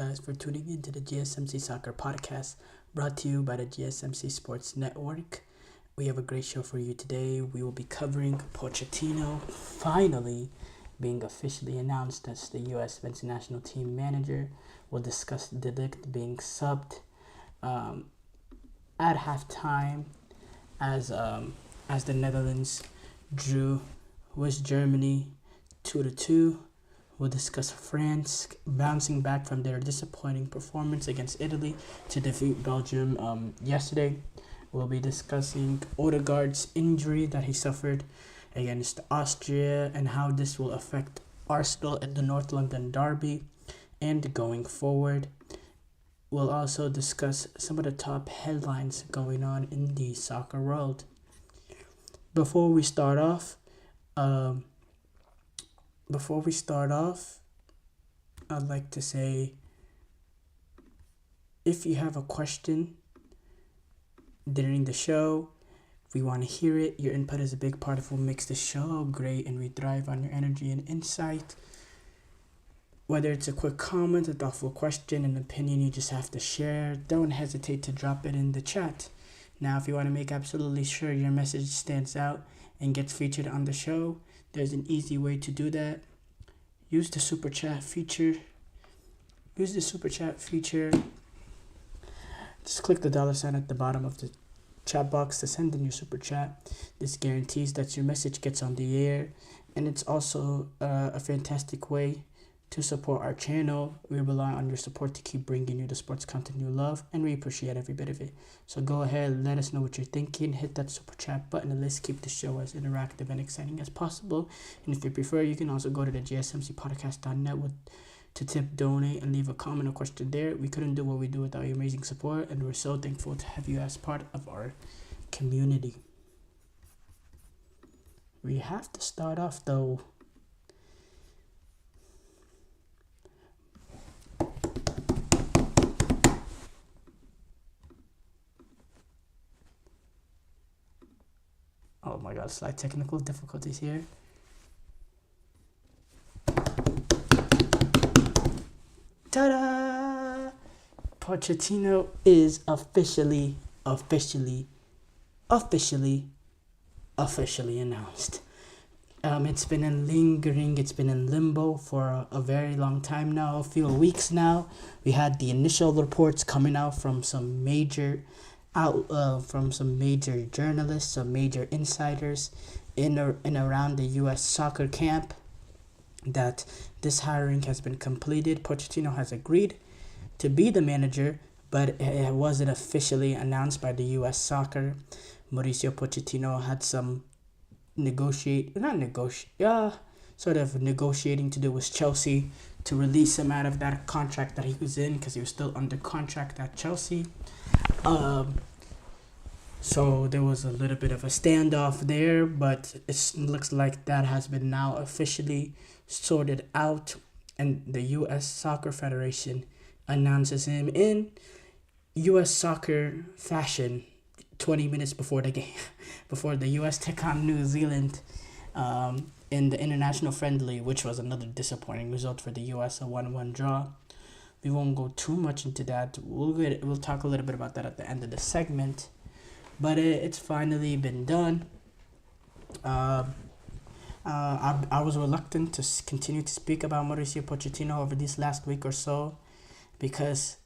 guys for tuning into the GSMC Soccer Podcast, brought to you by the GSMC Sports Network. We have a great show for you today. We will be covering Pochettino finally being officially announced as the U.S. men's national team manager. We'll discuss de Ligt being subbed at halftime as the Netherlands drew with Germany 2-2. We'll discuss France bouncing back from their disappointing performance against Italy to defeat Belgium yesterday. We'll be discussing Odegaard's injury that he suffered against Austria and how this will affect Arsenal in the North London derby and going forward. We'll also discuss some of the top headlines going on in the soccer world. Before we start off, I'd like to say, if you have a question during the show, we want to hear it. Your input is a big part of what makes the show great, and we thrive on your energy and insight. Whether it's a quick comment, a thoughtful question, an opinion you just have to share, don't hesitate to drop it in the chat. Now, if you want to make absolutely sure your message stands out and gets featured on the show, there's an easy way to do that. Use the super chat feature. Just click the $sign at the bottom of the chat box to send in your super chat. This guarantees that your message gets on the air, and it's also a fantastic way to support our channel. We rely on your support to keep bringing you the sports content you love, and we appreciate every bit of it. So go ahead, let us know what you're thinking. Hit that super chat button and let's keep the show as interactive and exciting as possible. And if you prefer, you can also go to the gsmcpodcast.net to tip, donate, and leave a comment or question there. We couldn't do what we do without your amazing support, and we're so thankful to have you as part of our community. We have to start off though. Oh my god, slight technical difficulties here. Ta-da! Pochettino is officially announced. It's been in limbo for a very long time now, a few weeks now. We had the initial reports coming out from some major journalists, some major insiders in around the U.S. soccer camp that this hiring has been completed. Pochettino has agreed to be the manager, but it wasn't officially announced by the U.S. soccer. Mauricio Pochettino had some negotiating to do with Chelsea to release him out of that contract that he was in, because he was still under contract at Chelsea. So there was a little bit of a standoff there, but it looks like that has been now officially sorted out, and the U.S. Soccer Federation announces him in U.S. soccer fashion 20 minutes before the game, before the U.S. took on New Zealand in the international friendly, which was another disappointing result for the U.S., a 1-1 draw. We won't go too much into that. We'll talk a little bit about that at the end of the segment. But it's finally been done. I was reluctant to continue to speak about Mauricio Pochettino over this last week or so, because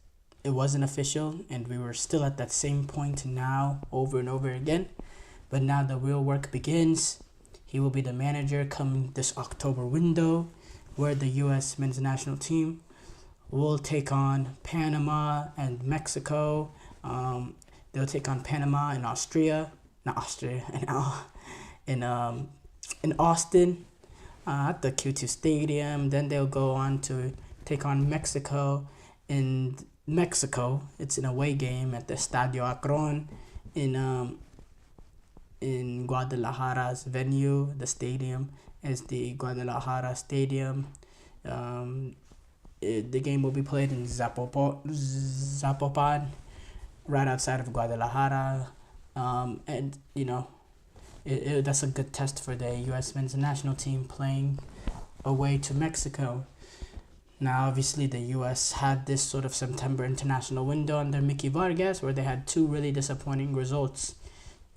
it wasn't official and we were still at that same point now over and over again. But now the real work begins. He will be the manager coming this October window, where the U.S. men's national team will take on Panama and Mexico. They'll take on Panama and in Austin at the Q2 Stadium. Then they'll go on to take on Mexico in Mexico. It's an away game at the Estadio Akron in Guadalajara's venue. The stadium is the Guadalajara Stadium. The game will be played in Zapopan, right outside of Guadalajara, and that's a good test for the U.S. men's national team playing away to Mexico. Now, obviously, the U.S. had this sort of September international window under Mickey Vargas where they had two really disappointing results,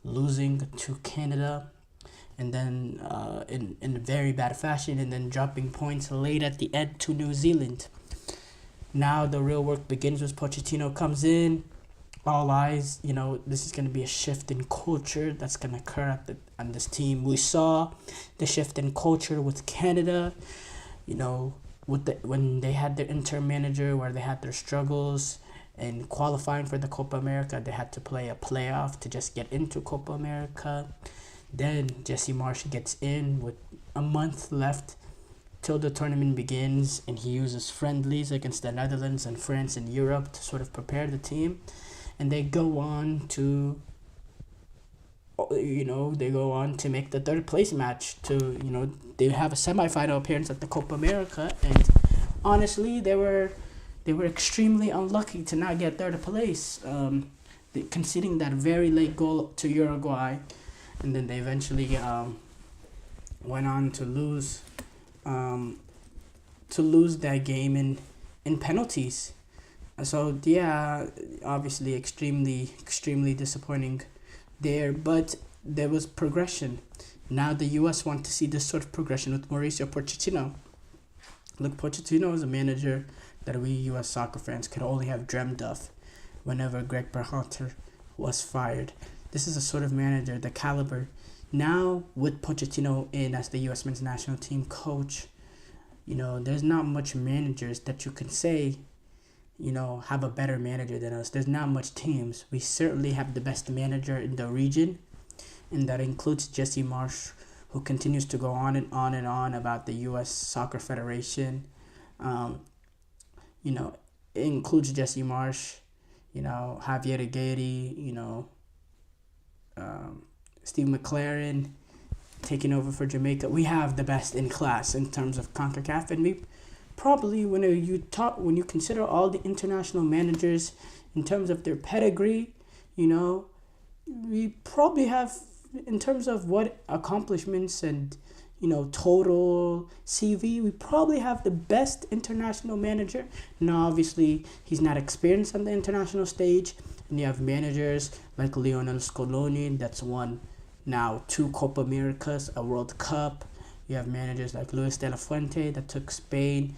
losing to Canada and then in very bad fashion, and then dropping points late at the end to New Zealand. Now the real work begins with Pochettino comes in. All eyes, this is going to be a shift in culture that's going to occur on this team. We saw the shift in culture with Canada, when they had their interim manager where they had their struggles and qualifying for the Copa America. They had to play a playoff to just get into Copa America. Then Jesse Marsh gets in with a month left till the tournament begins, and he uses friendlies against the Netherlands and France and Europe to sort of prepare the team. And they go on to make the third place match they have a semifinal appearance at the Copa America. And honestly, they were extremely unlucky to not get third place, conceding that very late goal to Uruguay. And then they eventually went on to lose that game in penalties. So yeah, obviously extremely disappointing there, but there was progression. Now the U.S. want to see this sort of progression with Mauricio Pochettino. Look, Pochettino is a manager that we U.S. soccer fans could only have dreamed of whenever Greg Berhalter was fired. This is a sort of manager, the caliber. Now, with Pochettino in as the U.S. men's national team coach, there's not much managers that you can say, have a better manager than us. There's not much teams. We certainly have the best manager in the region, and that includes Jesse Marsh, who continues to go on and on and on about the U.S. Soccer Federation. It includes Jesse Marsh, Javier Aguirre, Steve McLaren taking over for Jamaica. We have the best in class in terms of CONCACAF, and we probably, when you consider all the international managers in terms of their pedigree, we probably have, in terms of what accomplishments and total CV, we probably have the best international manager. Now, obviously, he's not experienced on the international stage, and you have managers like Lionel Scaloni that's won now 2 Copa Americas, a World Cup. You have managers like Luis de la Fuente that took Spain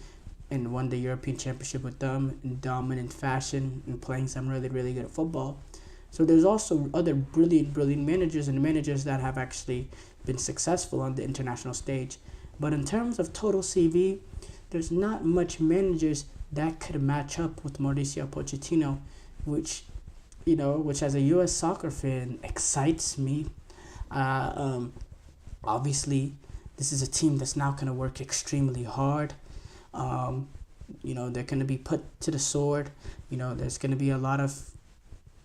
and won the European Championship with them in dominant fashion and playing some really, really good football. So there's also other brilliant managers and managers that have actually been successful on the international stage. But in terms of total CV, there's not much managers that could match up with Mauricio Pochettino, which as a U.S. soccer fan excites me. Obviously, this is a team that's now going to work extremely hard. They're going to be put to the sword. There's going to be a lot of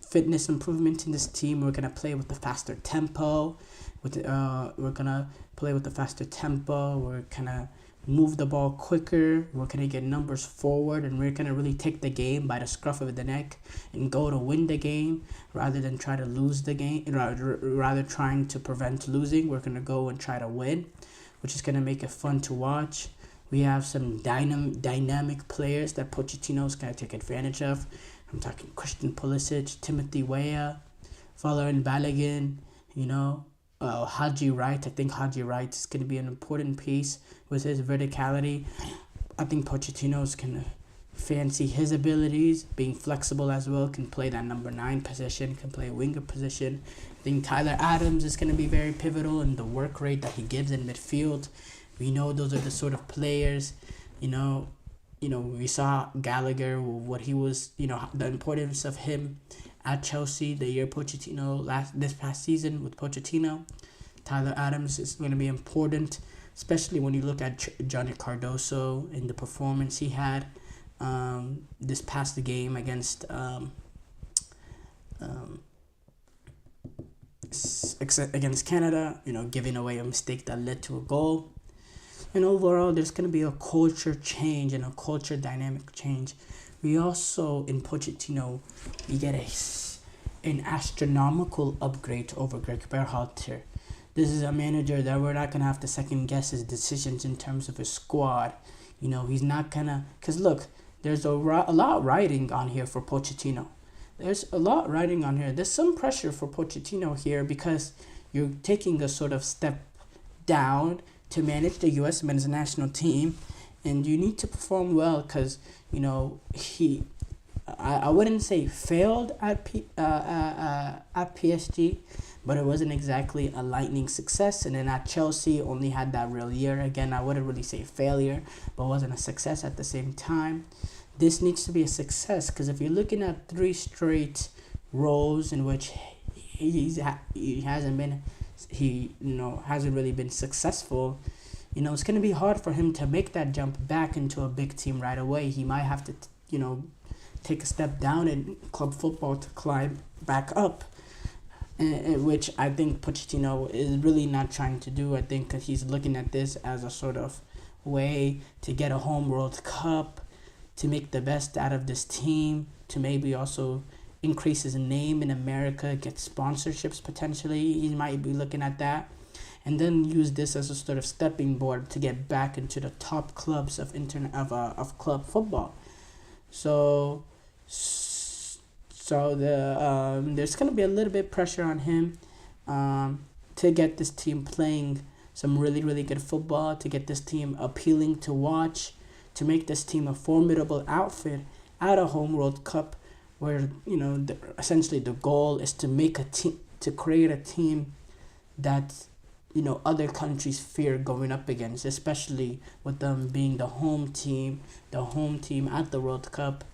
fitness improvement in this team. We're going to play with the faster tempo. We're going to play with the faster tempo. We're going to move the ball quicker. We're going to get numbers forward, and we're going to really take the game by the scruff of the neck and go to win the game rather than try to lose the game, rather trying to prevent losing. We're going to go and try to win, which is going to make it fun to watch. We have some dynamic players that Pochettino is going to take advantage of. I'm talking Christian Pulisic, Timothy Weah, Valérien Balogun, Haji Wright. I think Haji Wright is going to be an important piece with his verticality. I think Pochettino is going to fancy his abilities, being flexible as well, can play that number 9 position, can play a winger position. I think Tyler Adams is going to be very pivotal in the work rate that he gives in midfield. We know those are the sort of players, we saw Gallagher, what he was, the importance of him at Chelsea the year this past season with Pochettino. Tyler Adams is going to be important, especially when you look at Johnny Cardoso and the performance he had this past game against Canada, giving away a mistake that led to a goal. And overall, there's going to be a culture change and a culture dynamic change. We also, in Pochettino, we get an astronomical upgrade over Greg Berhalter. This is a manager that we're not going to have to second guess his decisions in terms of his squad. He's not gonna. Cause look, there's a lot riding on here for Pochettino. There's a lot riding on here. There's some pressure for Pochettino here because you're taking a sort of step down to manage the U.S. men's national team, and you need to perform well because he. I wouldn't say failed at PSG, but it wasn't exactly a lightning success. And then at Chelsea, only had that real year. Again, I wouldn't really say failure, but wasn't a success at the same time. This needs to be a success because if you're looking at 3 straight roles in which he hasn't really been successful, it's gonna be hard for him to make that jump back into a big team right away. He might have to take a step down in club football to climb back up, which I think Pochettino is really not trying to do. I think he's looking at this as a sort of way to get a home World Cup, to make the best out of this team, to maybe also increase his name in America, get sponsorships potentially. He might be looking at that, and then use this as a sort of stepping board to get back into the top clubs of club football. So there's gonna be a little bit pressure on him to get this team playing some really, really good football, to get this team appealing to watch, to make this team a formidable outfit at a home World Cup, where essentially the goal is to make a team, to create a team that other countries fear going up against, especially with them being the home team at the World Cup.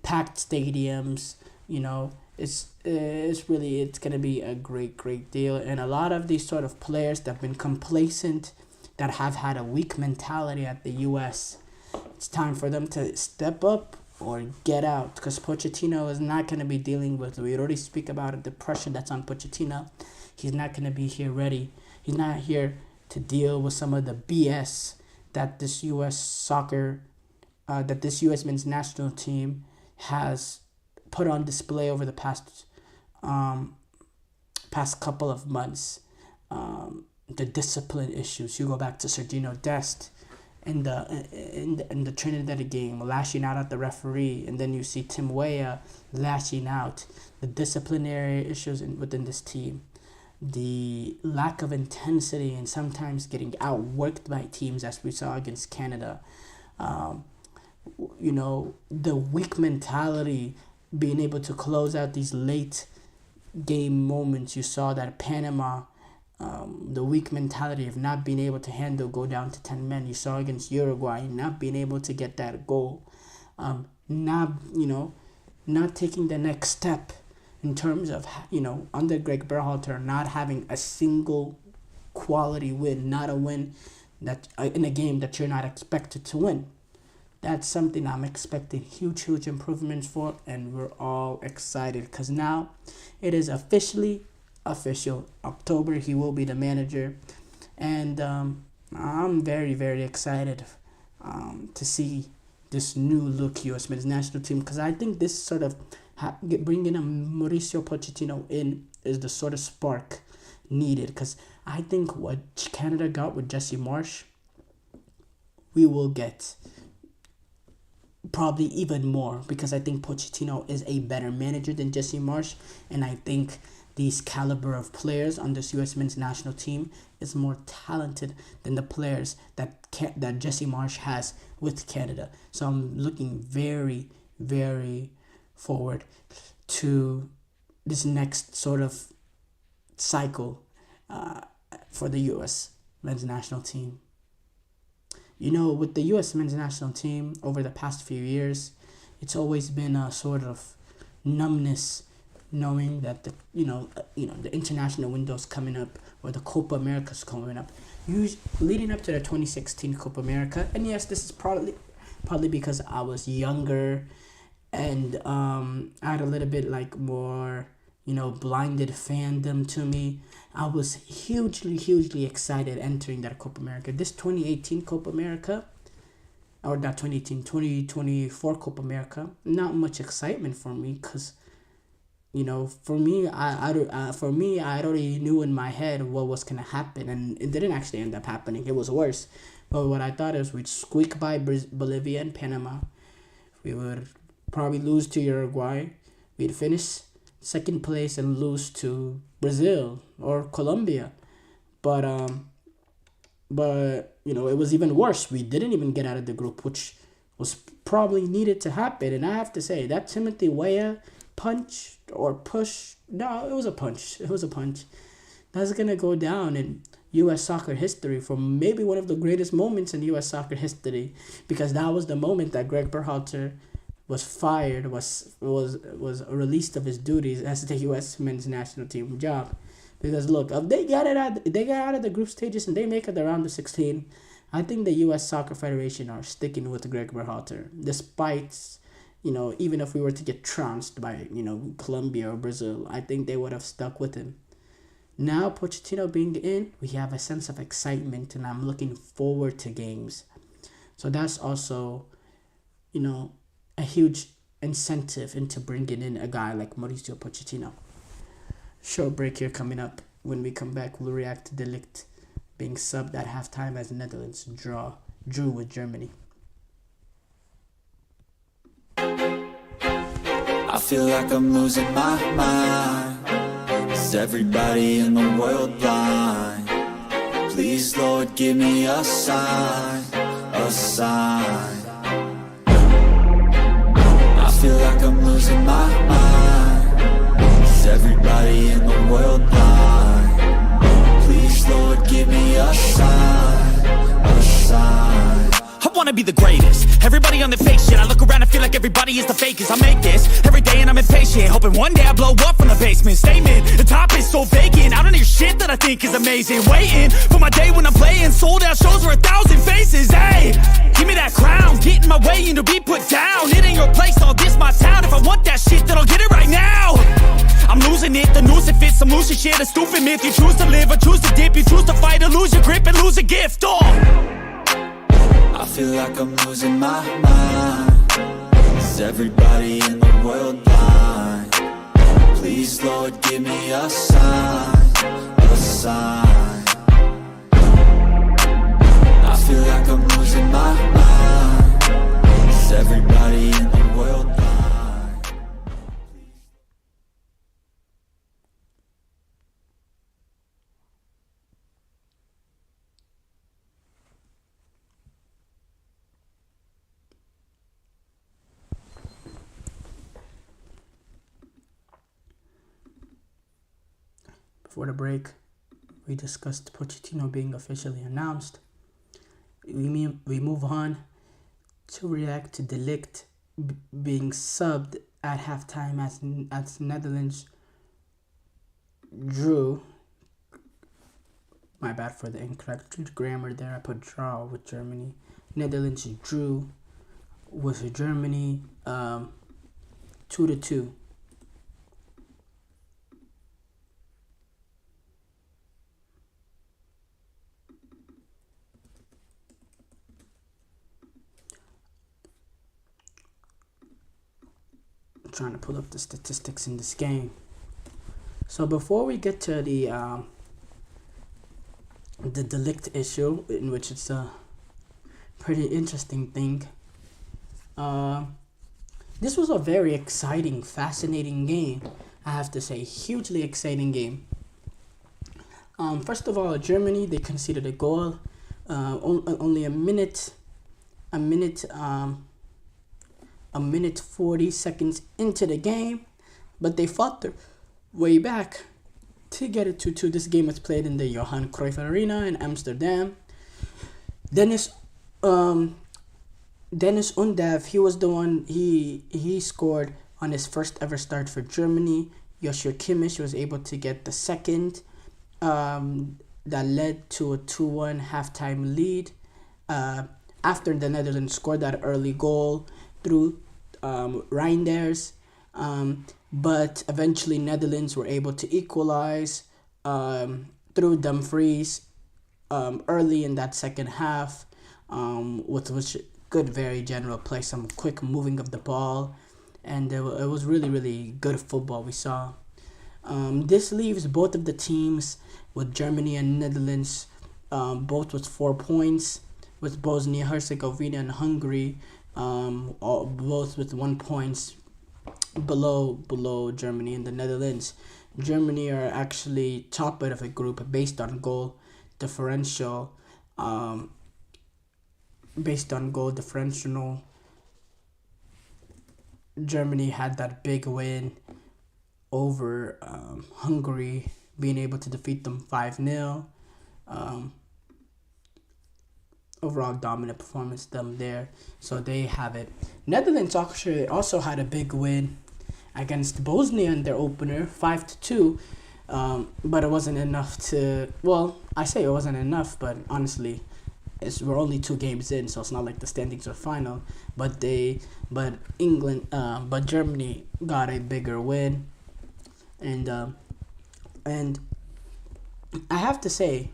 Packed stadiums, it's gonna be a great deal. And a lot of these sort of players that have been complacent, that have had a weak mentality at the US, it's time for them to step up or get out, because Pochettino is not going to be dealing with, we already speak about it, the pressure that's on Pochettino. He's not going to be here ready. He's not here to deal with some of the BS that this U.S. men's national team has put on display over the past couple of months. The discipline issues. You go back to Sergio Dest in the Trinidad game, lashing out at the referee, and then you see Tim Weah lashing out. The disciplinary issues within this team, the lack of intensity, and sometimes getting outworked by teams, as we saw against Canada. The weak mentality, being able to close out these late game moments. You saw that Panama, the weak mentality of not being able to go down to 10 men. You saw against Uruguay, not being able to get that goal. Not taking the next step in terms of, under Greg Berhalter, not having a single quality win, not a win that in a game that you're not expected to win. That's something I'm expecting huge improvements for, and we're all excited because now it is official. October, he will be the manager, and I'm very, very excited to see this new look U.S. men's national team, because I think this sort of bringing a Mauricio Pochettino in is the sort of spark needed, because I think what Canada got with Jesse Marsch, we will get probably even more, because I think Pochettino is a better manager than Jesse Marsch, and I think these caliber of players on this U.S. men's national team is more talented than the players that Jesse Marsch has with Canada. So I'm looking very, very forward to this next sort of cycle for the U.S. men's national team. With the U.S. men's national team over the past few years, it's always been a sort of numbness, knowing that the international window's coming up, or the Copa America's coming up, leading up to the 2016 Copa America. And yes, this is probably because I was younger, and I had a little bit more blinded fandom to me. I was hugely excited entering that Copa America. This 2018 Copa America, or not 2018, 2024 Copa America, not much excitement for me, because for me, I already knew in my head what was gonna happen, and it didn't actually end up happening. It was worse, But what I thought is we'd squeak by Bolivia and Panama. We would probably lose to Uruguay. We'd finish second place and lose to Brazil or Colombia. But it was even worse. We didn't even get out of the group, which was probably needed to happen. And I have to say that Timothy Weah punch or push, no, it was a punch. It was a punch. That's gonna go down in U.S. soccer history for maybe one of the greatest moments in U.S. soccer history, because that was the moment that Greg Berhalter was fired, was released of his duties as the U.S. men's national team job. Because look, if they get out of the group stages and they make it around the 16, I think the U.S. Soccer Federation are sticking with Greg Berhalter, despite, even if we were to get trounced by, Colombia or Brazil, I think they would have stuck with him. Now, Pochettino being in, we have a sense of excitement, and I'm looking forward to games. So that's also, a huge incentive into bringing in a guy like Mauricio Pochettino. Short break here coming up. When we come back, we'll react to De Ligt being subbed at halftime as Netherlands drew with Germany. I feel like I'm losing my mind. Is everybody in the world blind? Please, Lord, give me a sign, a sign. I feel like I'm losing my mind. Is everybody in the world blind? Please, Lord, give me a sign, a sign. I wanna be the greatest. Everybody on the fake shit. I look around and feel like everybody is the fakest. I make this every day and I'm impatient, hoping one day I blow up from the basement. Statement, the top is so vacant. I don't hear shit that I think is amazing. Waiting for my day when I'm playing sold out shows for 1,000 faces. Hey, give me that crown, get in my way and to be put down. It ain't your place, all this my town. If I want that shit, then I'll get it right now. I'm losing it, the noose it fits, some losing shit, a stupid myth. You choose to live or choose to dip, you choose to fight or lose your grip and lose a gift. I feel like I'm losing my mind. Is everybody in the world blind? Please, Lord, give me a sign, a sign. I feel like I'm losing my mind. Is everybody in the world blind? Before the break, we discussed Pochettino being officially announced. We move on to react to De Ligt being subbed at halftime as Netherlands drew. My bad for the incorrect grammar there. I put draw with Germany. Netherlands drew with Germany 2-2. Trying to pull up the statistics in this game. So before we get to the De Ligt issue, in which it's a pretty interesting thing, this was a very exciting, fascinating game. I have to say, hugely exciting game. First of all, Germany, they conceded a goal only a minute 40 seconds into the game, but they fought their way back to get it 2-2. This game was played in the Johan Cruyff Arena in Amsterdam. Dennis Undav, he was the one, he scored on his first ever start for Germany. Joshua Kimmich was able to get the second, that led to a 2-1 halftime lead. After the Netherlands scored that early goal through Reinders, but eventually Netherlands were able to equalize through Dumfries early in that second half, with good, very general play, some quick moving of the ball, and it was really, really good football we saw. This leaves both of the teams, with Germany and Netherlands, both with 4 points. with Bosnia Herzegovina and Hungary, both with 1 points below Germany and the Netherlands. Germany are actually top of the group based on goal differential. Based on goal differential, Germany had that big win over Hungary, being able to defeat them 5-0. Overall dominant performance them there, so they have it. Netherlands also had a big win against Bosnia in their opener, 5-2, but it wasn't enough to. Well, I say it wasn't enough, but honestly, we're only 2 games in, so it's not like the standings are final. But Germany got a bigger win, and I have to say,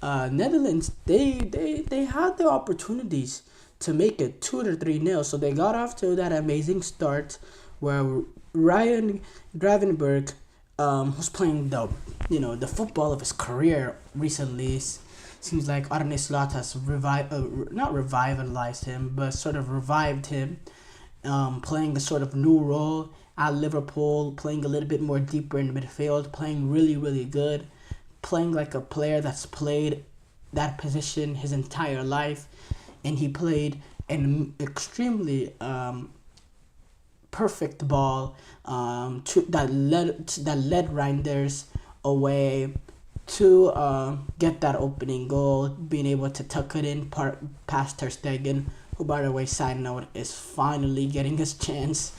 Netherlands, they had the opportunities to make it 2-3-0. So they got off to that amazing start where Ryan Gravenberch, who's playing the football of his career recently. Seems like Arne Slot has not revitalized him, but sort of revived him, playing a sort of new role at Liverpool, playing a little bit more deeper in midfield, playing really, really good, playing like a player that's played that position his entire life, and he played an extremely perfect ball that led Reinders away to get that opening goal, being able to tuck it in past Ter Stegen, who, by the way, side note, is finally getting his chance.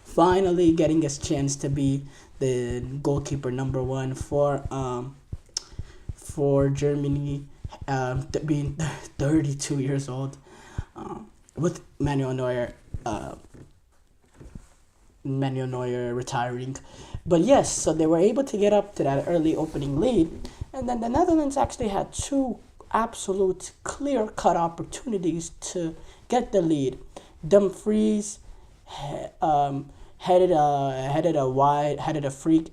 Finally getting his chance to be the goalkeeper number 1 for Germany, being 32 years old, with Manuel Neuer retiring. But yes, so they were able to get up to that early opening lead, and then the Netherlands actually had 2 absolute clear-cut opportunities to get the lead. Dumfries headed a free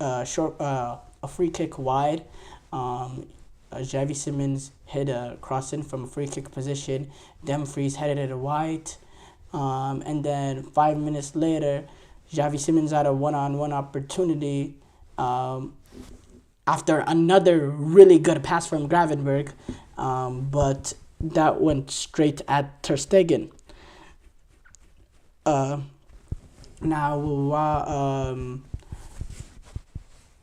kick wide. Xavi Simons hit a cross in from a free kick position. Dumfries headed it wide, and then 5 minutes later, Xavi Simons had a one-on-one opportunity after another really good pass from Gravenberch, but that went straight at Ter Stegen.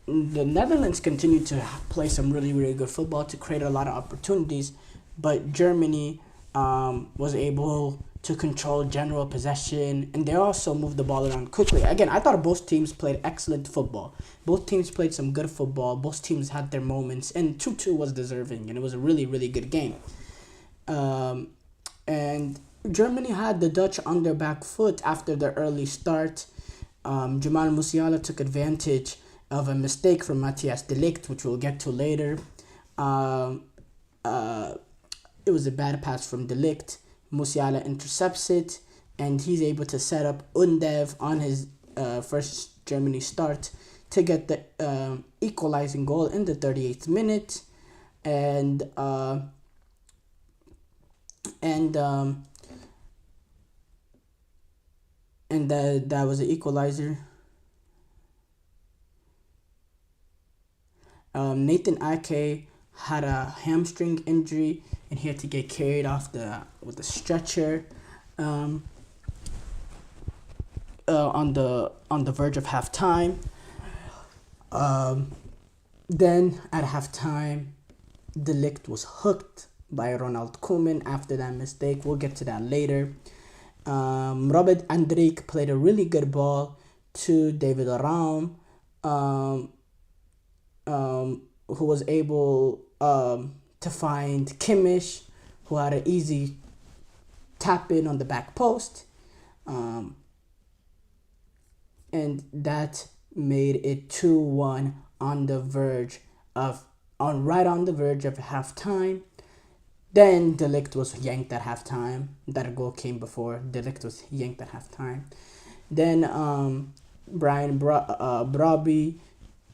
The Netherlands continued to play some really, really good football to create a lot of opportunities, but Germany was able to control general possession, and they also moved the ball around quickly. Again, I thought both teams played excellent football. Both teams played some good football. Both teams had their moments, and 2-2 was deserving, and it was a really, really good game. And Germany had the Dutch on their back foot after their early start. Jamal Musiala took advantage of a mistake from Matthijs de Ligt, which we'll get to later. It was a bad pass from de Ligt. Musiala intercepts it, and he's able to set up Undev on his first Germany start to get the equalizing goal in the 38th minute, and that was the equalizer. Nathan Ake had a hamstring injury, and he had to get carried off with a stretcher on the verge of halftime. Then at halftime, de Ligt was hooked by Ronald Koeman after that mistake. We'll get to that later. Robert Andrijk played a really good ball to David Raum, who was able to find Kimmich, who had an easy tap in on the back post, and that made it 2-1 on the verge of halftime. Then de Ligt was yanked at halftime. That goal came before. De Ligt was yanked at halftime. Then Brian Brobby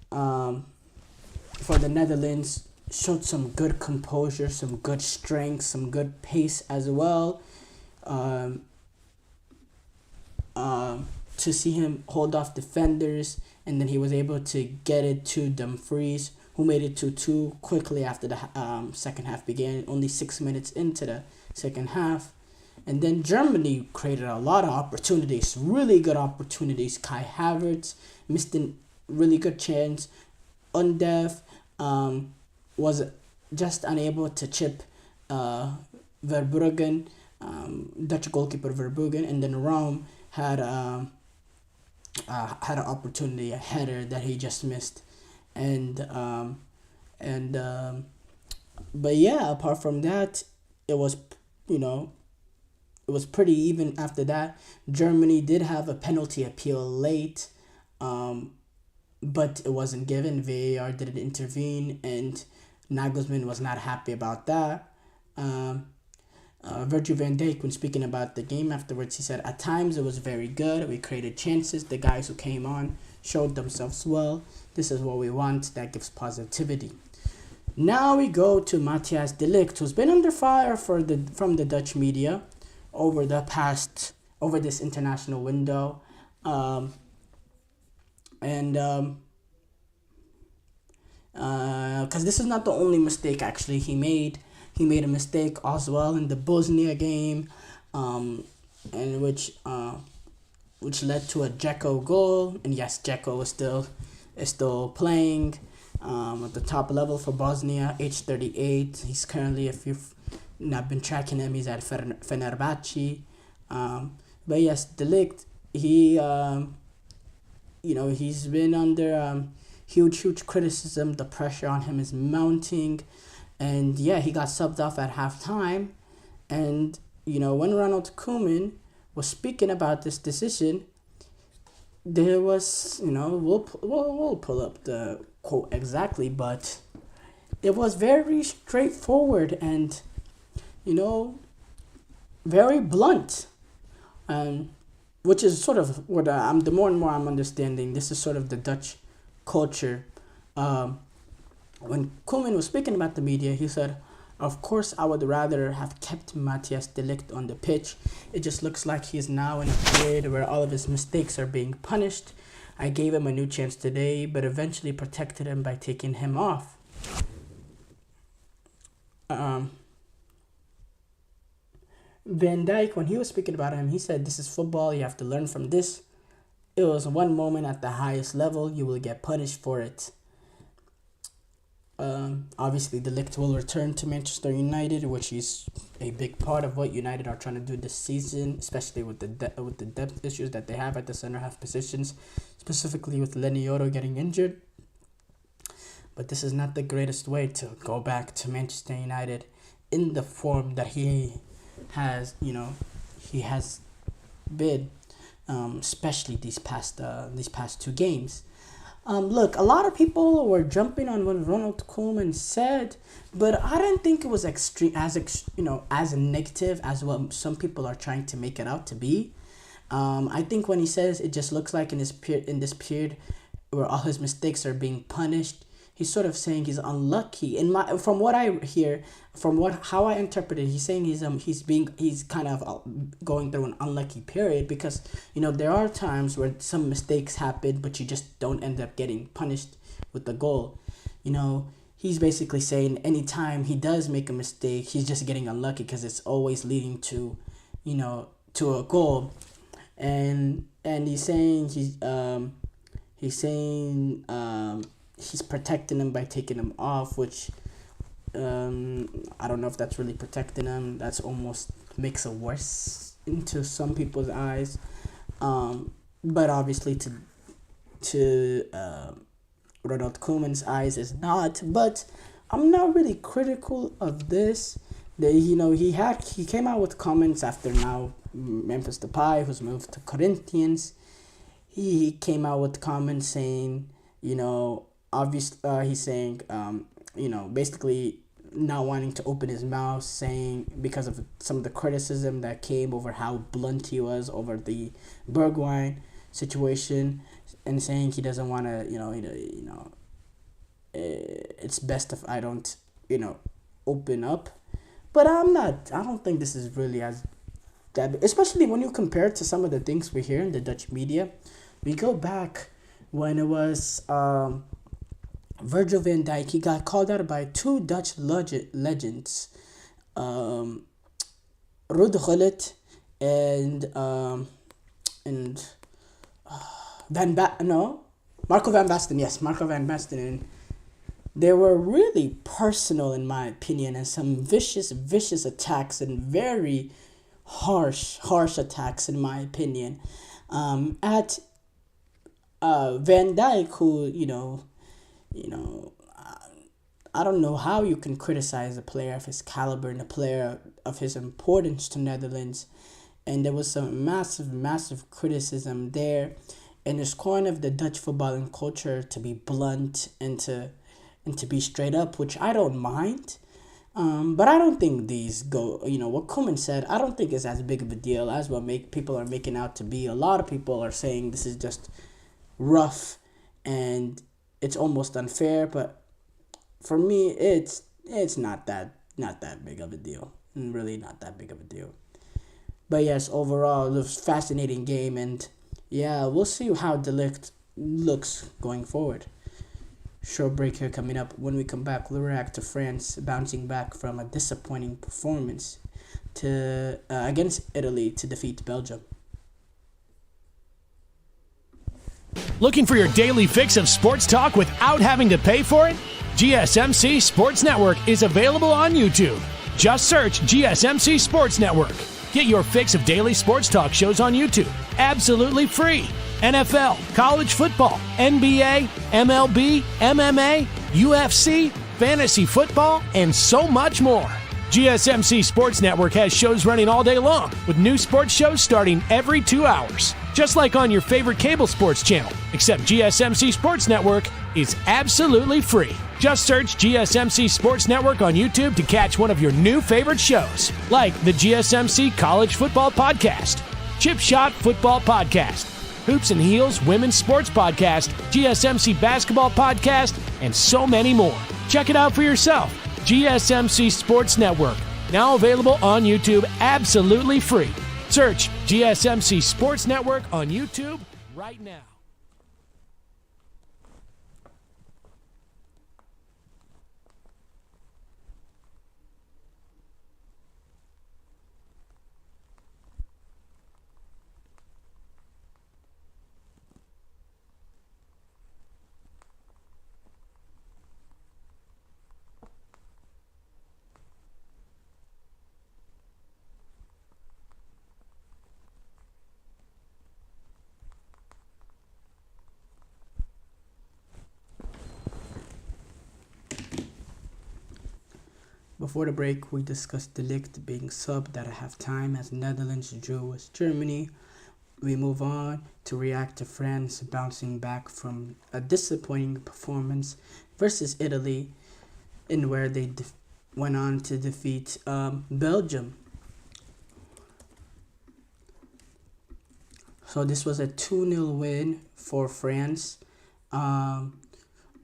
for the Netherlands showed some good composure, some good strength, some good pace as well. Um, to see him hold off defenders, and then he was able to get it to Dumfries, who made it 2-2 quickly after the second half began, only 6 minutes into the second half. And then Germany created a lot of opportunities, really good opportunities. Kai Havertz missed a really good chance. Undev was just unable to chip Verbruggen, Dutch goalkeeper Verbruggen, and then Rome had an opportunity, a header that he just missed, but yeah, apart from that, it was it was pretty even after that. Germany did have a penalty appeal late, but it wasn't given. VAR didn't intervene, and Nagelsmann was not happy about that. Virgil van Dijk, when speaking about the game afterwards, he said, "At times it was very good. We created chances. The guys who came on showed themselves well. This is what we want. That gives positivity." Now we go to Matthijs de Ligt, who's been under fire from the Dutch media over this international window, because this is not the only mistake actually he made. He made a mistake as well in the Bosnia game, and which led to a Dzeko goal. And yes, Dzeko is still playing at the top level for Bosnia, age 38. He's currently, if you've not been tracking him, he's at Fenerbahce. But yes, De Ligt, he's been under huge criticism. The pressure on him is mounting. And yeah, he got subbed off at halftime. And, when Ronald Koeman was speaking about this decision, there was, we'll pull up the quote exactly, but it was very straightforward and, very blunt. Which is sort of what the more and more I'm understanding, this is sort of the Dutch culture. When Koeman was speaking about the media, he said, "Of course, I would rather have kept Matthijs de Ligt on the pitch. It just looks like he is now in a period where all of his mistakes are being punished. I gave him a new chance today, but eventually protected him by taking him off." Van Dijk, when he was speaking about him, he said, "This is football. You have to learn from this. It was one moment at the highest level. You will get punished for it." Obviously, De Ligt will return to Manchester United, which is a big part of what United are trying to do this season, especially with the depth issues that they have at the center half positions, specifically with Lenny Yoro getting injured. But this is not the greatest way to go back to Manchester United in the form that he has been, especially these past 2 games. Look, a lot of people were jumping on what Ronald Koeman said, but I don't think it was extreme as negative as what some people are trying to make it out to be. I think when he says it just looks like in this period where all his mistakes are being punished, he's sort of saying he's unlucky. From what I hear, how I interpret it, he's saying he's kind of going through an unlucky period because there are times where some mistakes happen, but you just don't end up getting punished with the goal. He's basically saying anytime he does make a mistake, he's just getting unlucky because it's always leading to a goal, and he's saying he's protecting him by taking him off, which I don't know if that's really protecting him. That's almost makes it worse into some people's eyes. But obviously to Ronald Koeman's eyes is not. But I'm not really critical of this. He came out with comments after now Memphis Depay, who's moved to Corinthians. He came out with comments saying, obviously, he's saying, basically not wanting to open his mouth, saying because of some of the criticism that came over how blunt he was over the Bergwijn situation, and saying he doesn't want to, it's best if I don't, open up. But I don't think this is really as that, especially when you compare it to some of the things we hear in the Dutch media. We go back when it was Virgil van Dijk. He got called out by two Dutch legends, Ruud Gullit and Marco van Basten. Yes, Marco van Basten. And they were really personal, in my opinion, and some vicious attacks and very harsh attacks, in my opinion, at Van Dijk, who I don't know how you can criticize a player of his caliber and a player of his importance to Netherlands, and there was some massive criticism there, and it's kind of the Dutch footballing culture to be blunt and to be straight up, which I don't mind. But I don't think these go, what Koeman said, I don't think is as big of a deal as what people are making out to be. A lot of people are saying this is just rough and it's almost unfair, but for me, it's not that big of a deal. Really not that big of a deal. But yes, overall, it was a fascinating game, and yeah, we'll see how De Ligt looks going forward. Short break here coming up. When we come back, we'll react to France bouncing back from a disappointing performance to against Italy to defeat Belgium. Looking for your daily fix of sports talk without having to pay for it? GSMC Sports Network is available on YouTube. Just search GSMC Sports Network. Get your fix of daily sports talk shows on YouTube, absolutely free. NFL, college football, NBA, MLB, MMA, UFC, fantasy football, and so much more. GSMC Sports Network has shows running all day long, with new sports shows starting every 2 hours. Just like on your favorite cable sports channel, except GSMC Sports Network is absolutely free. Just search GSMC Sports Network on YouTube to catch one of your new favorite shows, like the GSMC College Football Podcast, Chip Shot Football Podcast, Hoops and Heels Women's Sports Podcast, GSMC Basketball Podcast, and so many more. Check it out for yourself. GSMC Sports Network, now available on YouTube absolutely free. Search GSMC Sports Network on YouTube right now. Before the break, we discussed De Ligt being subbed at halftime as Netherlands drew with Germany. We move on to react to France bouncing back from a disappointing performance versus Italy, in where they went on to defeat Belgium. So this was a 2-0 win for France.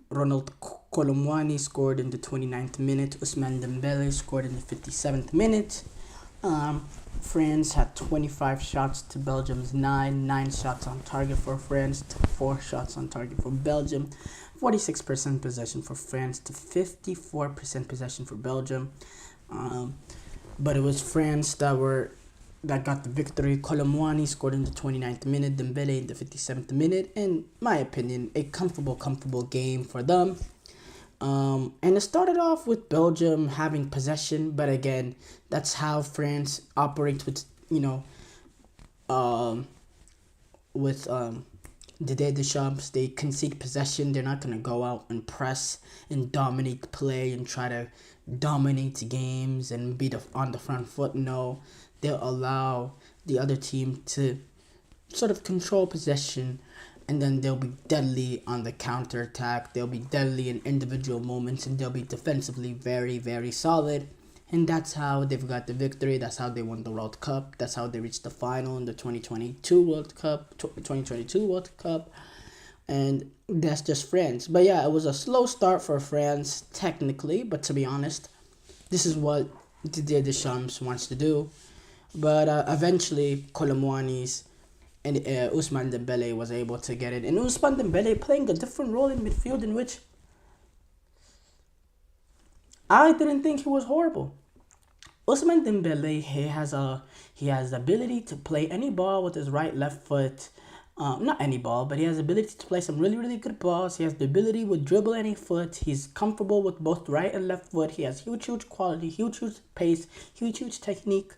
Ronald Colomwani scored in the 29th minute. Ousmane Dembele scored in the 57th minute. France had 25 shots to Belgium's 9. 9 shots on target for France to 4 shots on target for Belgium. 46% possession for France to 54% possession for Belgium. But it was France that got the victory. Colomwani scored in the 29th minute, Dembele in the 57th minute. In my opinion, a comfortable game for them. And it started off with Belgium having possession, but again, that's how France operates with, Didier Deschamps. They concede possession. They're not going to go out and press and dominate the play and try to dominate the games and be on the front foot. No. They'll allow the other team to sort of control possession, and then they'll be deadly on the counterattack. They'll be deadly in individual moments, and they'll be defensively very, very solid. And that's how they've got the victory. That's how they won the World Cup. That's how they reached the final in the 2022 World Cup. And that's just France. But yeah, it was a slow start for France technically, but to be honest, this is what Didier Deschamps wants to do. But eventually, Colomwani's and Ousmane Dembele was able to get it. And Ousmane Dembele playing a different role in midfield, in which I didn't think he was horrible. Ousmane Dembele, he has the ability to play any ball with his right, left foot. Not any ball, but he has the ability to play some really, really good balls. He has the ability to dribble any foot. He's comfortable with both right and left foot. He has huge, huge quality, huge, huge pace, huge, huge technique.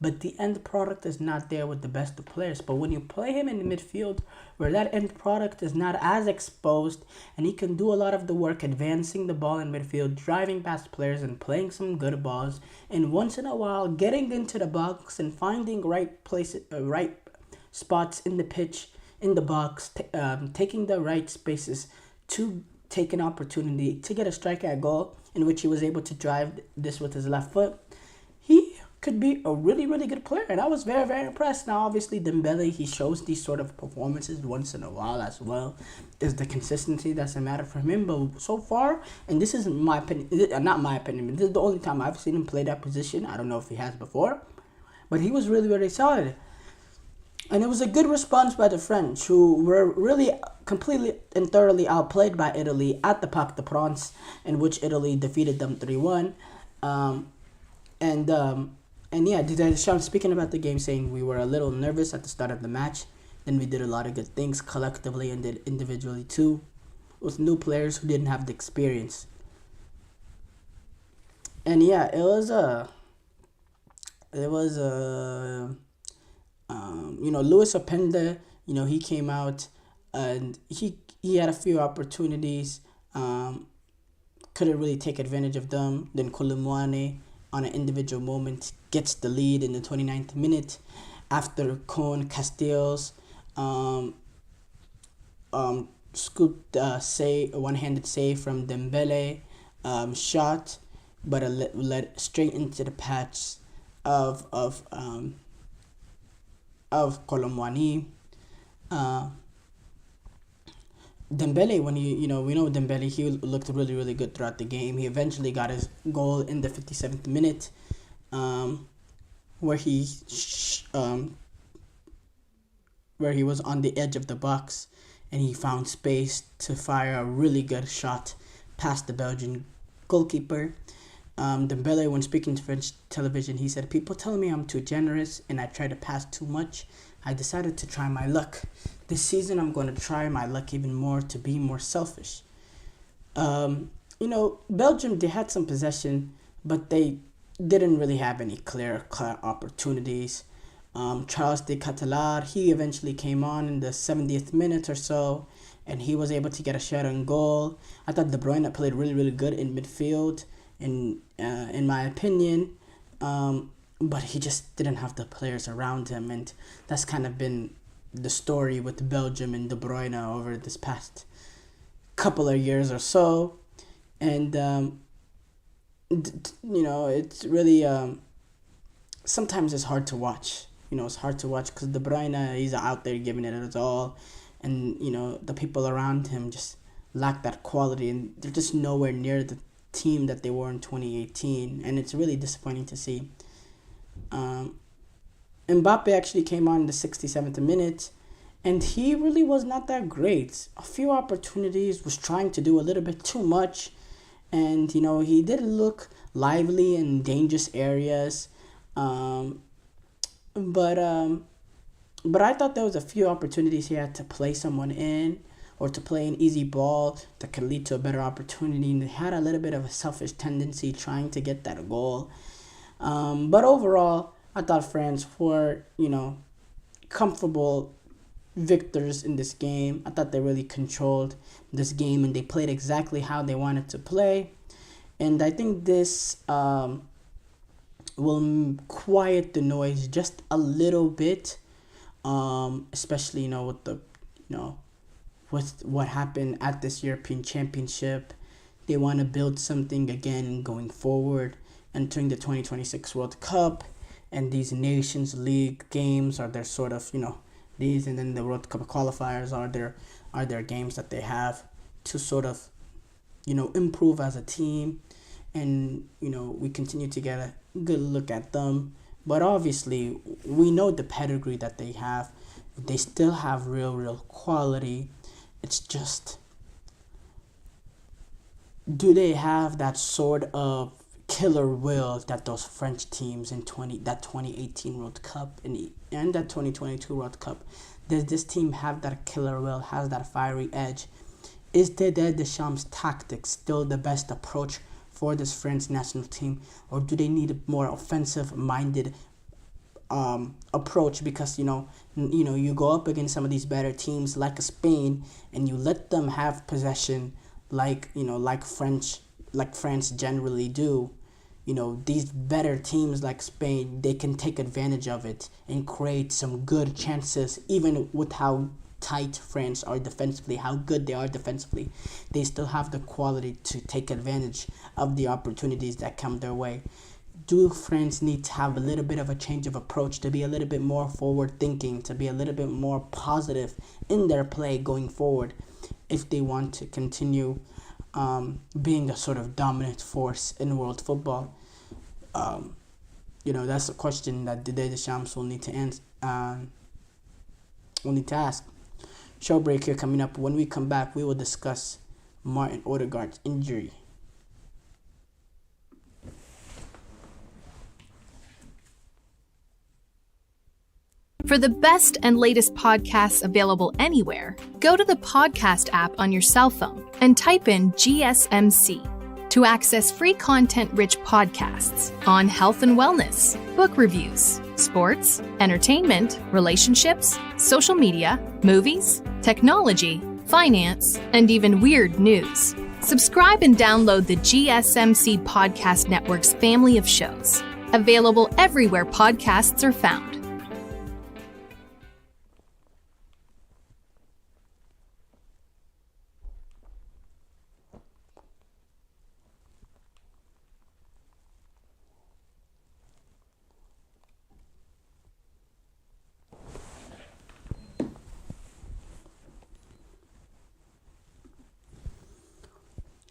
But the end product is not there with the best of players. But when you play him in the midfield, where that end product is not as exposed, and he can do a lot of the work advancing the ball in midfield, driving past players and playing some good balls, and once in a while getting into the box and finding right places, right spots in the pitch, in the box, taking the right spaces to take an opportunity to get a strike at goal, in which he was able to drive this with his left foot. He could be a really, really good player, and I was very, very impressed. Now, obviously, Dembele, he shows these sort of performances once in a while as well. There's the consistency that's a matter for him, but so far, and this isn't my opinion, not my opinion, but this is the only time I've seen him play that position. I don't know if he has before, but he was really, really solid. And it was a good response by the French, who were really completely and thoroughly outplayed by Italy at the Parc des Princes, in which Italy defeated them 3-1. And yeah, Didier Deschamps speaking about the game, saying we were a little nervous at the start of the match. Then we did a lot of good things collectively and did individually too, with new players who didn't have the experience. And yeah, Lewis Openda, he came out and he had a few opportunities, couldn't really take advantage of them. Then Colomwani, on an individual moment, gets the lead in the 29th minute after Casteels scooped a one-handed save from Dembele, shot, but led straight into the patch of Colomwani. Dembele, when we know Dembele, he looked really, really good throughout the game. He eventually got his goal in the 57th minute, where he was on the edge of the box, and he found space to fire a really good shot past the Belgian goalkeeper. Dembele, when speaking to French television, he said, "People tell me I'm too generous and I try to pass too much. I decided to try my luck. This season, I'm going to try my luck even more to be more selfish." Belgium, they had some possession, but they didn't really have any clear opportunities. Charles de Catalar, he eventually came on in the 70th minute or so, and he was able to get a shot on goal. I thought De Bruyne played really, really good in midfield, in my opinion. But he just didn't have the players around him, and that's kind of been the story with Belgium and De Bruyne over this past couple of years or so. And it's really sometimes it's hard to watch. It's hard to watch because De Bruyne, he's out there giving it his all, and the people around him just lack that quality, and they're just nowhere near the team that they were in 2018, and it's really disappointing to see. Mbappe actually came on in the 67th minute, and he really was not that great. A few opportunities, was trying to do a little bit too much, and he did look lively in dangerous areas. But I thought there was a few opportunities he had to play someone in, or to play an easy ball that could lead to a better opportunity, and they had a little bit of a selfish tendency trying to get that goal. But overall, I thought France were, comfortable victors in this game. I thought they really controlled this game, and they played exactly how they wanted to play. And I think this will quiet the noise just a little bit, especially, with the, with what happened at this European Championship. They want to build something again going forward, entering the 2026 World Cup, and these Nations League games are their sort of, these, and then the World Cup qualifiers are are there games that they have to sort of, improve as a team, and we continue to get a good look at them. But obviously, we know the pedigree that they have. They still have real quality. It's just, do they have that sort of killer will that those French teams in 2018 World Cup and that 2022 World Cup? Does this team have that killer will, has that fiery edge? Is Didier Deschamps' tactics still the best approach for this French national team, or do they need a more offensive-minded approach? Because you go up against some of these better teams like Spain, and you let them have possession like France generally do. These better teams like Spain, they can take advantage of it and create some good chances, even with how tight France are defensively, how good they are defensively. They still have the quality to take advantage of the opportunities that come their way. Do France need to have a little bit of a change of approach, to be a little bit more forward thinking, to be a little bit more positive in their play going forward, if they want to continue being the sort of dominant force in world football? That's a question that Didier Deschamps will need to ask. Show break here coming up. When we come back, we will discuss Martin Odegaard's injury. For the best and latest podcasts available anywhere, go to the podcast app on your cell phone and type in GSMC to access free content-rich podcasts on health and wellness, book reviews, sports, entertainment, relationships, social media, movies, technology, finance, and even weird news. Subscribe and download the GSMC Podcast Network's family of shows, available everywhere podcasts are found.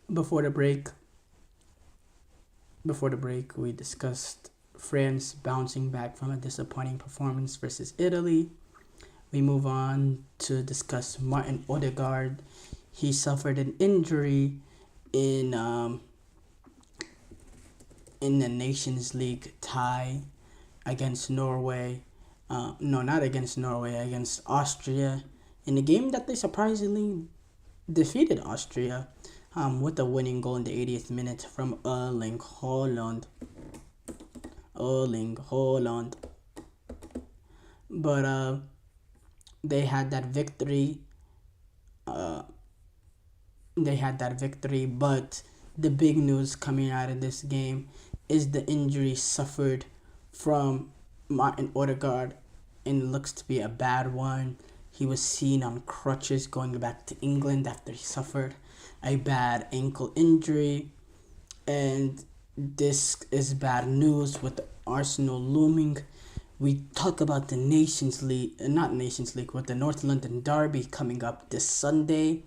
Before the break, we discussed France bouncing back from a disappointing performance versus Italy. We move on to discuss Martin Odegaard. He suffered an injury in the Nations League tie against Norway. Not against Norway, against Austria, in a game that they surprisingly defeated Austria. With a winning goal in the 80th minute from Erling Haaland. But they had that victory. But the big news coming out of this game is the injury suffered from Martin Odegaard, and it looks to be a bad one. He was seen on crutches going back to England after he suffered a bad ankle injury, and this is bad news with Arsenal looming. We talk about the with the North London Derby coming up this Sunday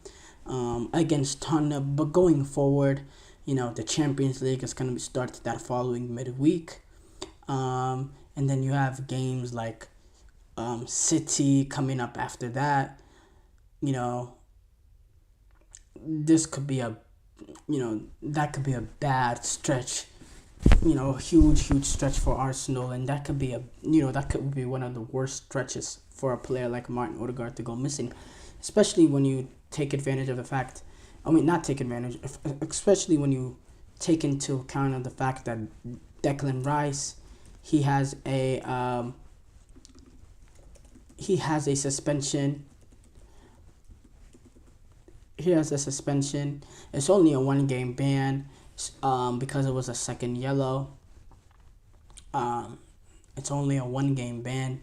against Tottenham. But going forward, the Champions League is going to start that following midweek, and then you have games like City coming up after that. This could be that could be a bad stretch, huge stretch for Arsenal, and that could be one of the worst stretches for a player like Martin Odegaard to go missing, especially when you take advantage of the fact, especially when you take into account of the fact that Declan Rice, he has a suspension. It's only a 1-game ban because it was a second yellow. It's only a 1-game ban,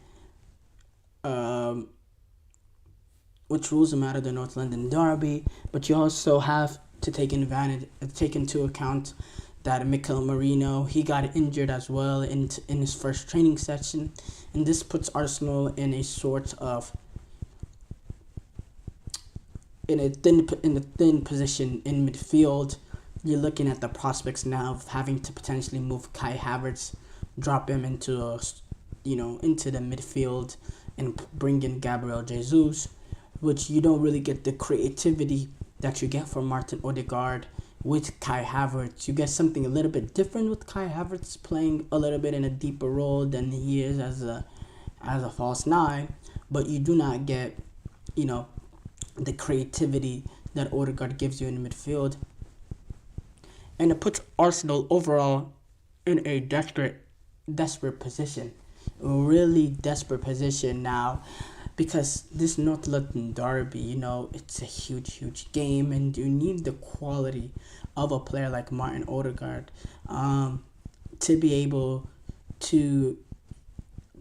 which rules him out of the North London Derby. But you also have to take into account that Mikel Merino, he got injured as well in his first training session, and this puts Arsenal in a sort of in a thin position in midfield. You're looking at the prospects now of having to potentially move Kai Havertz, drop him into into the midfield, and bring in Gabriel Jesus, which you don't really get the creativity that you get from Martin Odegaard with Kai Havertz. You get something a little bit different with Kai Havertz playing a little bit in a deeper role than he is as a false nine, but you do not get, the creativity that Odegaard gives you in the midfield. And it puts Arsenal overall in a desperate position. A really desperate position now, because this North London derby, it's a huge game, and you need the quality of a player like Martin Odegaard to be able to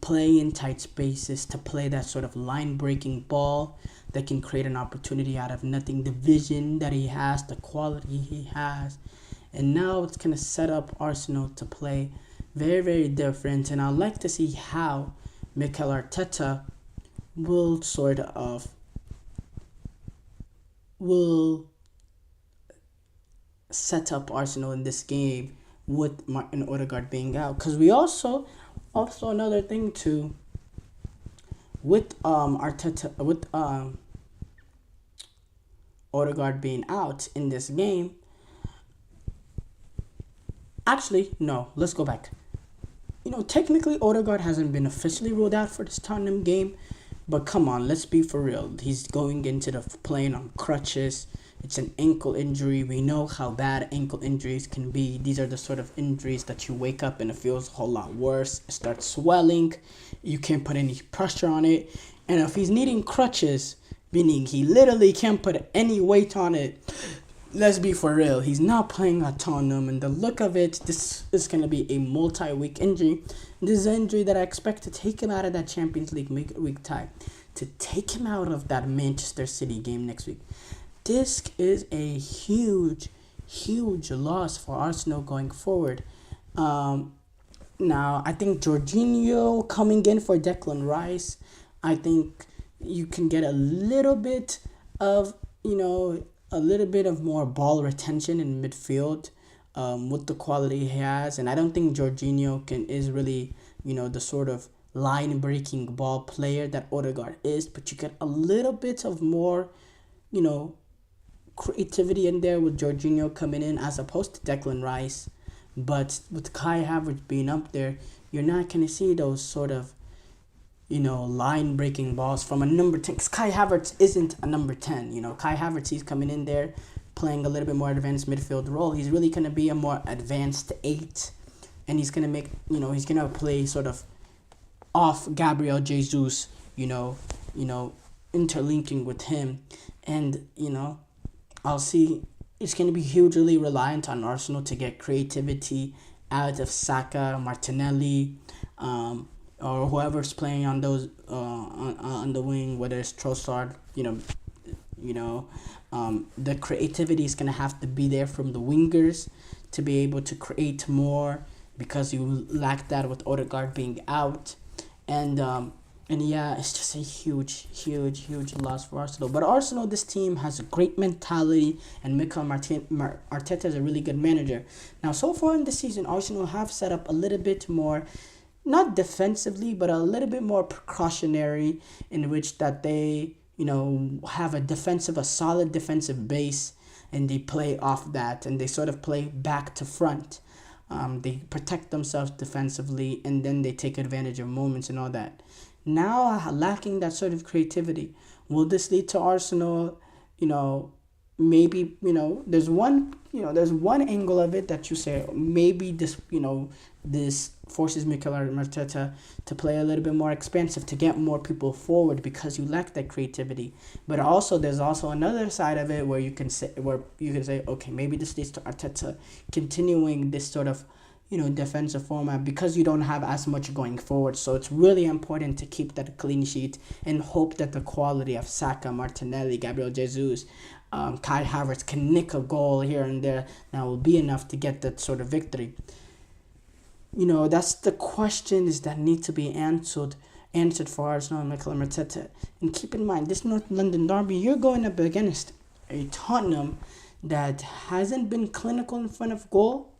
play in tight spaces, to play that sort of line-breaking ball that can create an opportunity out of nothing. The vision that he has, the quality he has. And now it's going to set up Arsenal to play very, very different. And I'd like to see how Mikel Arteta will set up Arsenal in this game with Martin Odegaard being out. Because we also another thing too, with Arteta, with Odegaard being out in this game. Actually, no, let's go back. Technically Odegaard hasn't been officially ruled out for this Tottenham game, but come on, let's be for real. He's going into the playing on crutches. It's an ankle injury. We know how bad ankle injuries can be. These are the sort of injuries that you wake up and it feels a whole lot worse. It starts swelling. You can't put any pressure on it. And if he's needing crutches, meaning he literally can't put any weight on it, let's be for real. He's not playing at Tottenham, and the look of it, this is going to be a multi-week injury. This is an injury that I expect to take him out of that Champions League week tie, to take him out of that Manchester City game next week. This is a huge loss for Arsenal going forward. Now, I think Jorginho coming in for Declan Rice, I think you can get a little bit of, more ball retention in midfield with the quality he has. And I don't think Jorginho is really, the sort of line-breaking ball player that Odegaard is. But you get a little bit of more, creativity in there with Jorginho coming in as opposed to Declan Rice. But with Kai Havertz being up there, you're not going to see those sort of, line-breaking balls from a number 10. Because Kai Havertz isn't a number 10. Kai Havertz, he's coming in there playing a little bit more advanced midfield role. He's really going to be a more advanced 8. And he's going to make, he's going to play sort of off Gabriel Jesus, interlinking with him. And, I'll see it's going to be hugely reliant on Arsenal to get creativity out of Saka, Martinelli, or whoever's playing on those on the wing, whether it's Trossard. The creativity is going to have to be there from the wingers to be able to create more, because you lack that with Odegaard being out. And yeah, it's just a huge loss for Arsenal. But Arsenal, this team has a great mentality, and Mikel Arteta is a really good manager. Now, so far in the season, Arsenal have set up a little bit more, not defensively, but a little bit more precautionary, in which that they, have a solid defensive base, and they play off that, and they sort of play back to front. They protect themselves defensively, and then they take advantage of moments and all that. Now, lacking that sort of creativity, will this lead to Arsenal, maybe, there's one angle of it that you say, maybe this, this forces Mikel Arteta to play a little bit more expansive, to get more people forward, because you lack that creativity. But also, there's also another side of it where you can say, okay, maybe this leads to Arteta continuing this sort of, defensive format, because you don't have as much going forward. So it's really important to keep that clean sheet and hope that the quality of Saka, Martinelli, Gabriel Jesus, Kai Havertz can nick a goal here and there that will be enough to get that sort of victory. That's the questions that need to be answered for Arsenal and Mikel Arteta. And keep in mind, this North London derby, you're going up against a Tottenham that hasn't been clinical in front of goal,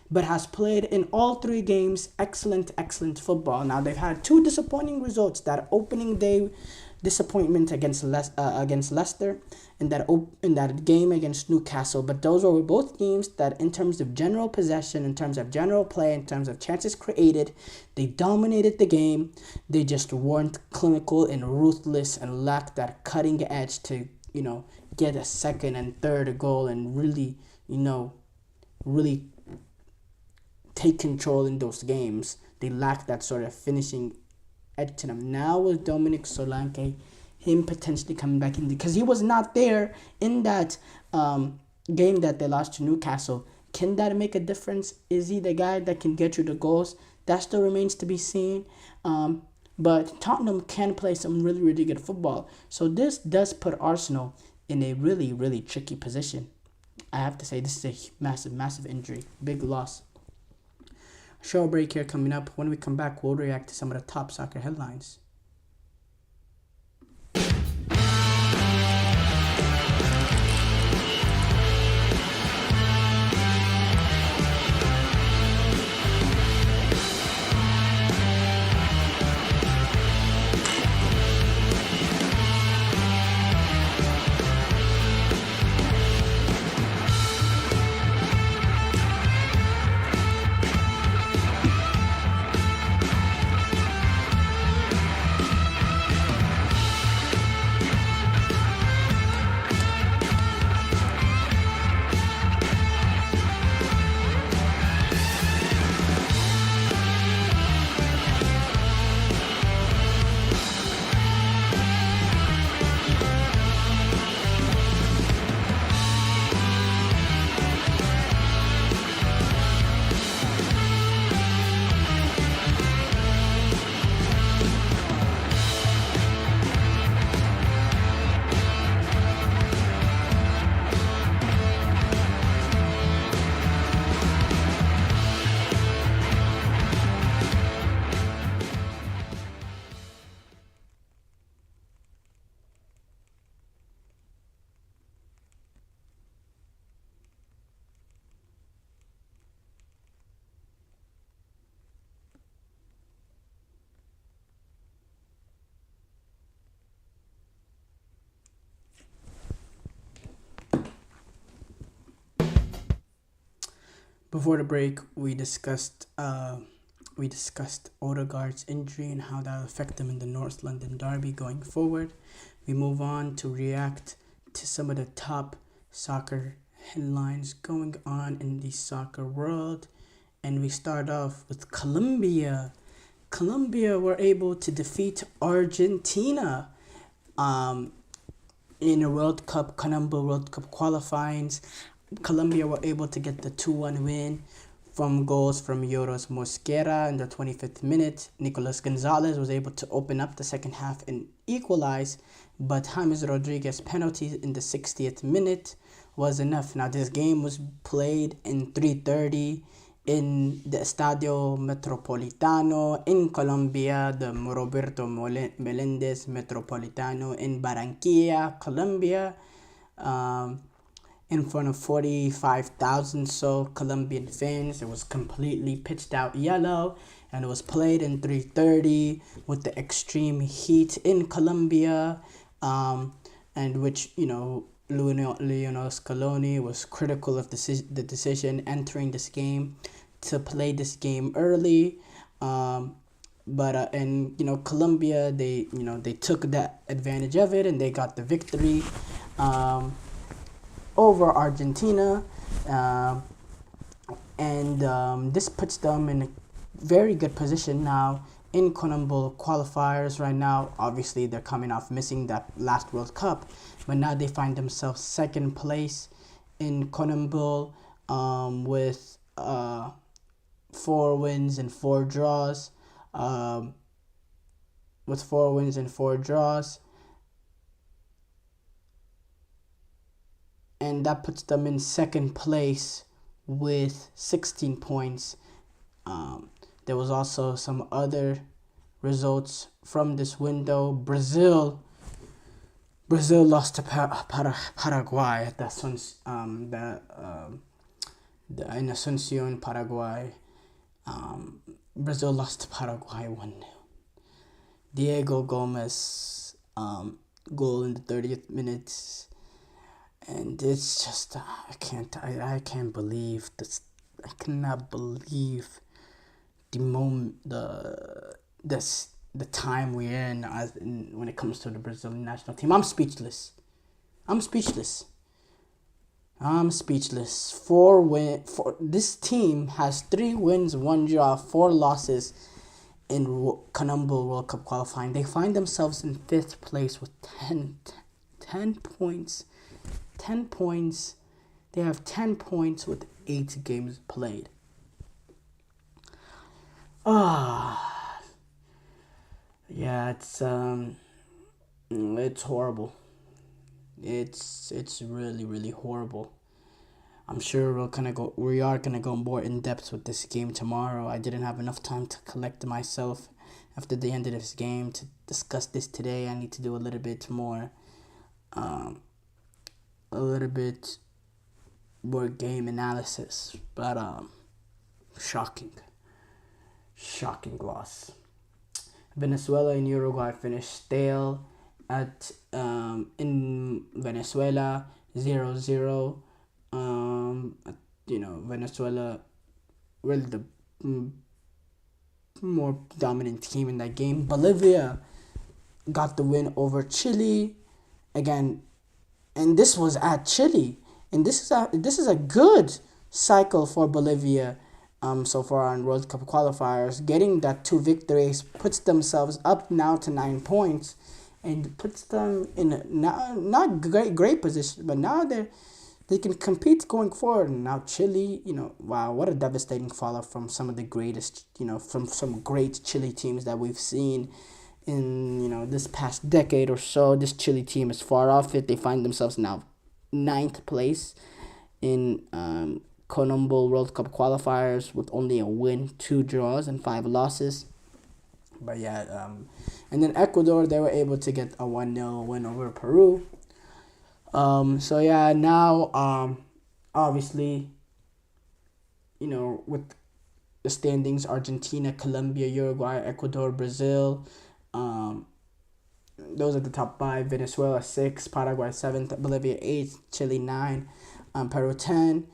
but has played in all 3 games excellent football. Now they've had 2 disappointing results: that opening day disappointment against Leicester, and that game against Newcastle. But those were both games that, in terms of general possession, in terms of general play, in terms of chances created, they dominated the game. They just weren't clinical and ruthless and lacked that cutting edge to, get a second and third goal and really take control in those games. They lacked that sort of finishing edge to them. Now with Dominic Solanke, him potentially coming back in, because he was not there in that game that they lost to Newcastle. Can that make a difference? Is he the guy that can get you the goals? That still remains to be seen. But Tottenham can play some really, really good football. So this does put Arsenal in a really, really tricky position. I have to say, this is a massive injury. Big loss. Short break here coming up. When we come back, we'll react to some of the top soccer headlines. Before the break, we discussed Odegaard's injury and how that will affect them in the North London derby going forward. We move on to react to some of the top soccer headlines going on in the soccer world, and we start off with Colombia. Colombia were able to defeat Argentina in a World Cup, Conmebol World Cup qualifyings. Colombia were able to get the 2-1 win from goals from Yoros Mosquera in the 25th minute. Nicolas Gonzalez was able to open up the second half and equalize, but James Rodriguez penalty in the 60th minute was enough. Now this game was played in 3:30 in the Estadio Metropolitano in Colombia, the Roberto Melendez Metropolitano in Barranquilla, Colombia. In front of 45,000 Colombian fans. It was completely pitched out yellow, and it was played in 3:30 with the extreme heat in Colombia, and which, Lionel Scaloni was critical of the decision entering this game to play this game early. But Colombia, they took that advantage of it and they got the victory over Argentina, and this puts them in a very good position now in CONMEBOL qualifiers. Right now, obviously, they're coming off missing that last World Cup, but now they find themselves second place in CONMEBOL with 4 wins and 4 draws. And that puts them in second place with 16 points. There was also some other results from this window. Brazil Brazil lost to Paraguay at in Asuncion, Paraguay. Brazil lost to Paraguay 1-0. Diego Gomez goal in the 30th minute, and it's just I can't believe this. I cannot believe the moment the time we're in when it comes to the Brazilian national team. I'm speechless. This team has 3 wins, 1 draw, 4 losses in CONMEBOL World Cup qualifying. They find themselves in 5th place with 10 points. 10 points. They have 10 points with 8 games played. Yeah, it's horrible. It's really, really horrible. I'm sure we are gonna go more in depth with this game tomorrow. I didn't have enough time to collect myself after the end of this game to discuss this today. I need to do a little bit more game analysis. But shocking loss. Venezuela and Uruguay finished stale at in Venezuela 0-0. Venezuela really the more dominant team in that game. Bolivia got the win over Chile again, and this was at Chile, and this is a good cycle for Bolivia. So far on World Cup qualifiers, getting that 2 victories puts themselves up now to 9 points, and puts them in a not great position, but now they can compete going forward. And now Chile, wow, what a devastating fallout from some of the greatest, from some great Chile teams that we've seen in, this past decade or so. This Chile team is far off it. They find themselves now 9th place in CONMEBOL World Cup qualifiers with only a win, 2 draws, and 5 losses. But yeah, and then Ecuador, they were able to get a 1-0 win over Peru. So yeah, now obviously, with the standings, Argentina, Colombia, Uruguay, Ecuador, Brazil, those are the top 5. Venezuela 6, Paraguay 7th, Bolivia 8, Chile 9, Peru 10.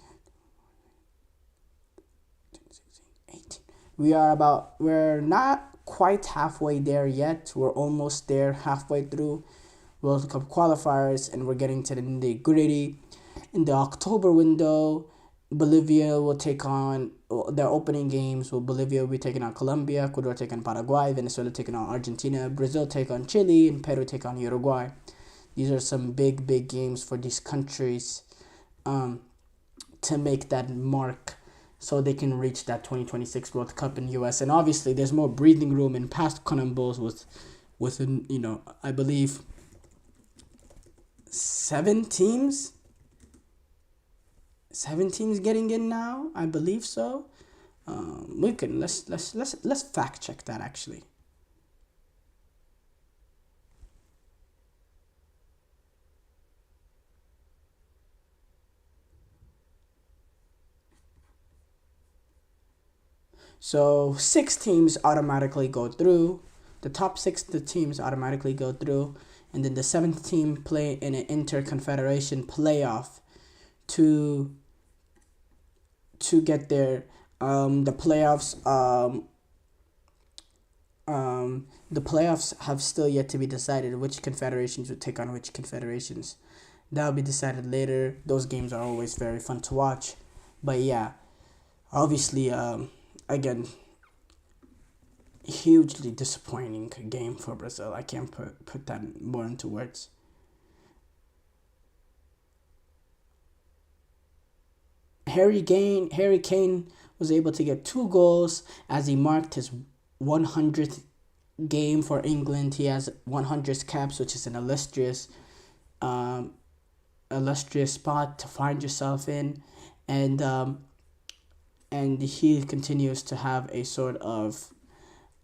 We're not quite halfway there yet. We're almost there, halfway through World Cup qualifiers, and we're getting to the nitty-gritty. In the October window, Bolivia will take on their opening games. Bolivia will be taking on Colombia, Ecuador taking on Paraguay, Venezuela taking on Argentina, Brazil take on Chile, and Peru take on Uruguay. These are some big games for these countries to make that mark, so they can reach that 2026 World Cup in U.S. And obviously, there's more breathing room in past CONMEBOLs with I believe 7 teams. 7 teams getting in now, I believe so. Let's fact check that actually. So 6 teams automatically go through. The top 6 teams automatically go through, and then the 7th team play in an interconfederation playoff to get there. The playoffs have still yet to be decided, which confederations would take on which confederations. That'll be decided later. Those games are always very fun to watch. But yeah, obviously, again, hugely disappointing game for Brazil. I can't put that more into words. Harry Kane was able to get 2 goals as he marked his 100th game for England. He has 100 caps, which is an illustrious spot to find yourself in, and he continues to have a sort of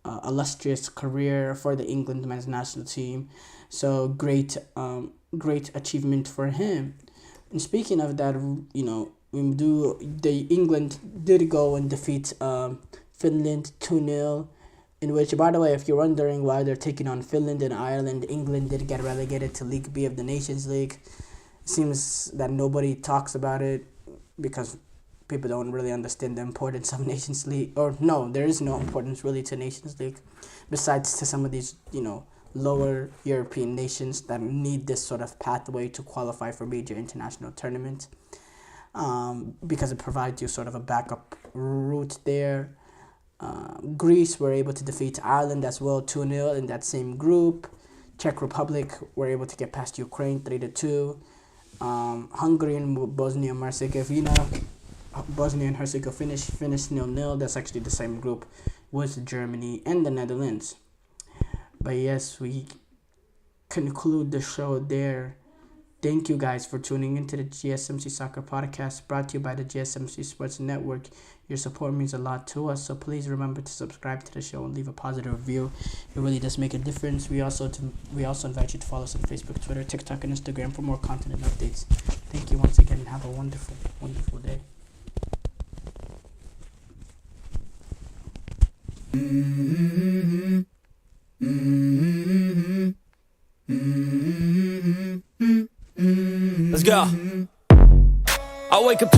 illustrious career for the England men's national team. So great achievement for him. And speaking of that, England did go and defeat Finland 2-0, in which, by the way, if you're wondering why they're taking on Finland and Ireland, England did get relegated to League B of the Nations League. It seems that nobody talks about it because people don't really understand the importance of Nations League. Or no, there is no importance really to Nations League, besides to some of these, lower European nations that need this sort of pathway to qualify for major international tournaments, because it provides you sort of a backup route there. Greece were able to defeat Ireland as well 2-0 in that same group. Czech Republic were able to get past Ukraine 3-2. Hungary and Bosnia and Herzegovina finished 0-0. That's actually the same group with Germany and the Netherlands. But yes, we conclude the show there. Thank you guys for tuning into the GSMC Soccer Podcast, brought to you by the GSMC Sports Network. Your support means a lot to us, so please remember to subscribe to the show and leave a positive review. It really does make a difference. We also invite you to follow us on Facebook, Twitter, TikTok, and Instagram for more content and updates. Thank you once again, and have a wonderful, wonderful day. Let's go. I wake up